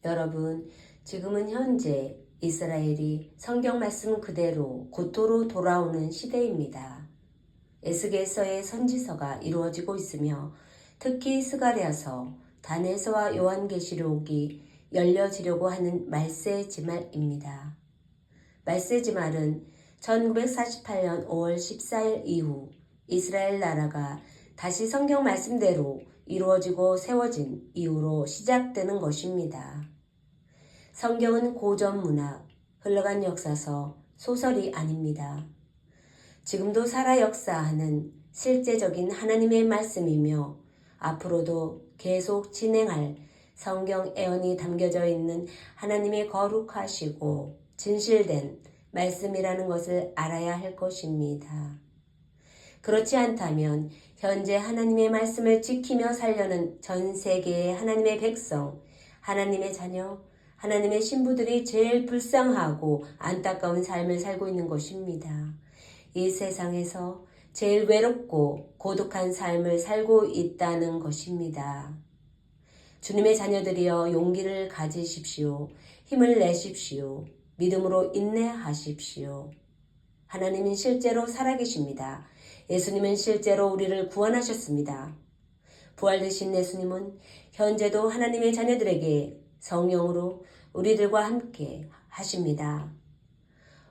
여러분, 지금은 현재 이스라엘이 성경 말씀 그대로 고토로 돌아오는 시대입니다. 에스겔서의 선지서가 이루어지고 있으며 특히 스가랴서, 다니엘서와 요한계시록이 열려지려고 하는 말세지말입니다. 말세지말은 1948년 5월 14일 이후 이스라엘 나라가 다시 성경 말씀대로 이루어지고 세워진 이후로 시작되는 것입니다. 성경은 고전 문학, 흘러간 역사서, 소설이 아닙니다. 지금도 살아 역사하는 실제적인 하나님의 말씀이며 앞으로도 계속 진행할 성경 애언이 담겨져 있는 하나님의 거룩하시고 진실된 말씀이라는 것을 알아야 할 것입니다. 그렇지 않다면 현재 하나님의 말씀을 지키며 살려는 전 세계의 하나님의 백성, 하나님의 자녀, 하나님의 신부들이 제일 불쌍하고 안타까운 삶을 살고 있는 것입니다. 이 세상에서 제일 외롭고 고독한 삶을 살고 있다는 것입니다. 주님의 자녀들이여 용기를 가지십시오. 힘을 내십시오. 믿음으로 인내하십시오. 하나님은 실제로 살아계십니다. 예수님은 실제로 우리를 구원하셨습니다. 부활되신 예수님은 현재도 하나님의 자녀들에게 성령으로 우리들과 함께 하십니다.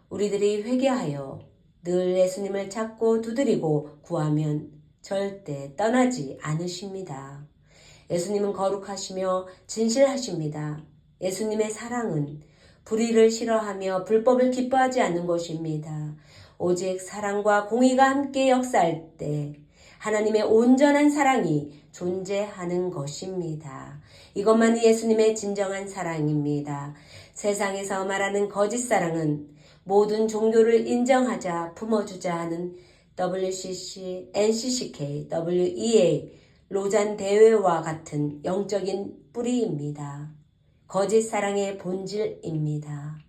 우리들이 회개하여 늘 예수님을 찾고 두드리고 구하면 절대 떠나지 않으십니다. 예수님은 거룩하시며 진실하십니다. 예수님의 사랑은 불의를 싫어하며 불법을 기뻐하지 않는 것입니다. 오직 사랑과 공의가 함께 역사할 때 하나님의 온전한 사랑이 존재하는 것입니다. 이것만이 예수님의 진정한 사랑입니다. 세상에서 말하는 거짓 사랑은 모든 종교를 인정하자 품어주자 하는 WCC, NCCK, WEA, 로잔 대회와 같은 영적인 뿌리입니다. 거짓 사랑의 본질입니다.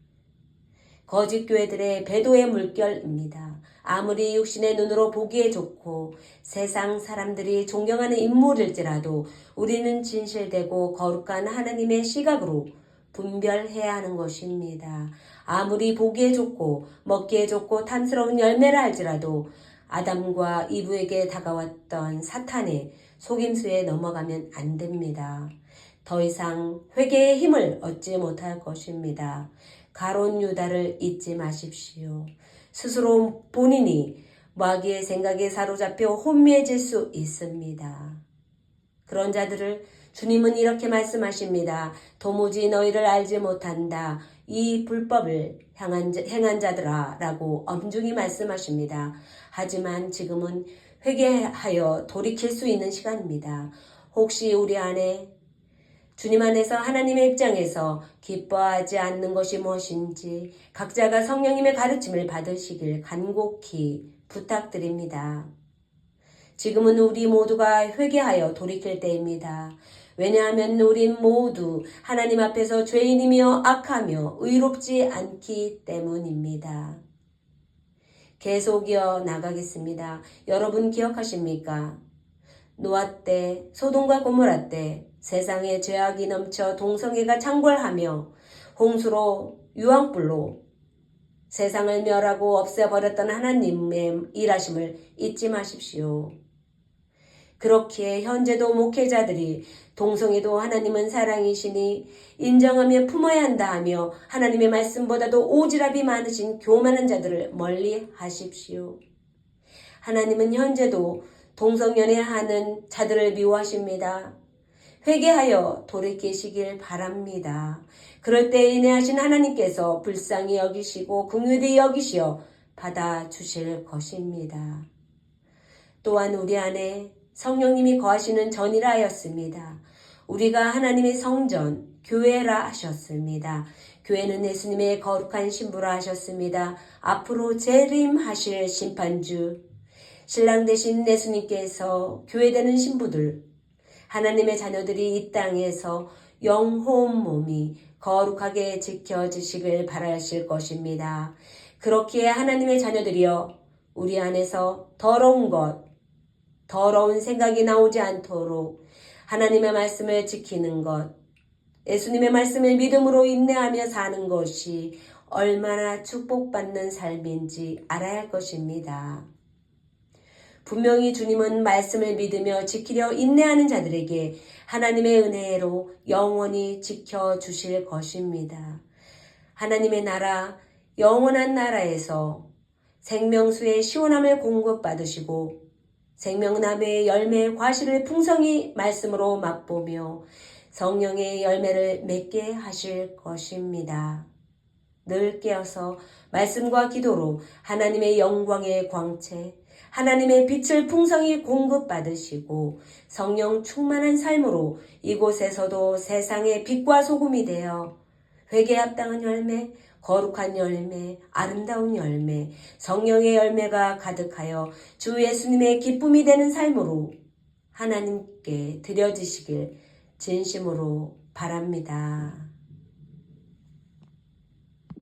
거짓 교회들의 배도의 물결입니다. 아무리 육신의 눈으로 보기에 좋고 세상 사람들이 존경하는 인물일지라도 우리는 진실되고 거룩한 하나님의 시각으로 분별해야 하는 것입니다. 아무리 보기에 좋고 먹기에 좋고 탐스러운 열매라 할지라도 아담과 이브에게 다가왔던 사탄의 속임수에 넘어가면 안 됩니다. 더 이상 회개의 힘을 얻지 못할 것입니다. 가론 유다를 잊지 마십시오. 스스로 본인이 마귀의 생각에 사로잡혀 혼미해질 수 있습니다. 그런 자들을 주님은 이렇게 말씀하십니다. 도무지 너희를 알지 못한다. 이 불법을 행한 자들아 라고 엄중히 말씀하십니다. 하지만 지금은 회개하여 돌이킬 수 있는 시간입니다. 혹시 우리 안에 주님 안에서 하나님의 입장에서 기뻐하지 않는 것이 무엇인지 각자가 성령님의 가르침을 받으시길 간곡히 부탁드립니다. 지금은 우리 모두가 회개하여 돌이킬 때입니다. 왜냐하면 우린 모두 하나님 앞에서 죄인이며 악하며 의롭지 않기 때문입니다. 계속 이어 나가겠습니다. 여러분 기억하십니까? 노아 때, 소돔과 고모라 때 세상에 죄악이 넘쳐 동성애가 창궐하며 홍수로 유황불로 세상을 멸하고 없애버렸던 하나님의 일하심을 잊지 마십시오. 그렇기에 현재도 목회자들이 동성애도 하나님은 사랑이시니 인정하며 품어야 한다 하며 하나님의 말씀보다도 오지랖이 많으신 교만한 자들을 멀리 하십시오. 하나님은 현재도 동성연애하는 자들을 미워하십니다. 회개하여 돌이키시길 바랍니다. 그럴 때 인내하신 하나님께서 불쌍히 여기시고 긍휼히 여기시어 받아주실 것입니다. 또한 우리 안에 성령님이 거하시는 전이라 하였습니다. 우리가 하나님의 성전, 교회라 하셨습니다. 교회는 예수님의 거룩한 신부라 하셨습니다. 앞으로 재림하실 심판주, 신랑 되신 예수님께서 교회되는 신부들, 하나님의 자녀들이 이 땅에서 영혼 몸이 거룩하게 지켜지시길 바라실 것입니다. 그렇기에 하나님의 자녀들이여 우리 안에서 더러운 생각이 나오지 않도록 하나님의 말씀을 지키는 것, 예수님의 말씀을 믿음으로 인내하며 사는 것이 얼마나 축복받는 삶인지 알아야 할 것입니다. 분명히 주님은 말씀을 믿으며 지키려 인내하는 자들에게 하나님의 은혜로 영원히 지켜주실 것입니다. 하나님의 나라, 영원한 나라에서 생명수의 시원함을 공급받으시고 생명나무의 열매의 과실을 풍성히 말씀으로 맛보며 성령의 열매를 맺게 하실 것입니다. 늘 깨어서 말씀과 기도로 하나님의 영광의 광채, 하나님의 빛을 풍성히 공급받으시고 성령 충만한 삶으로 이곳에서도 세상의 빛과 소금이 되어 회개에 합당한 열매, 거룩한 열매, 아름다운 열매, 성령의 열매가 가득하여 주 예수님의 기쁨이 되는 삶으로 하나님께 드려지시길 진심으로 바랍니다.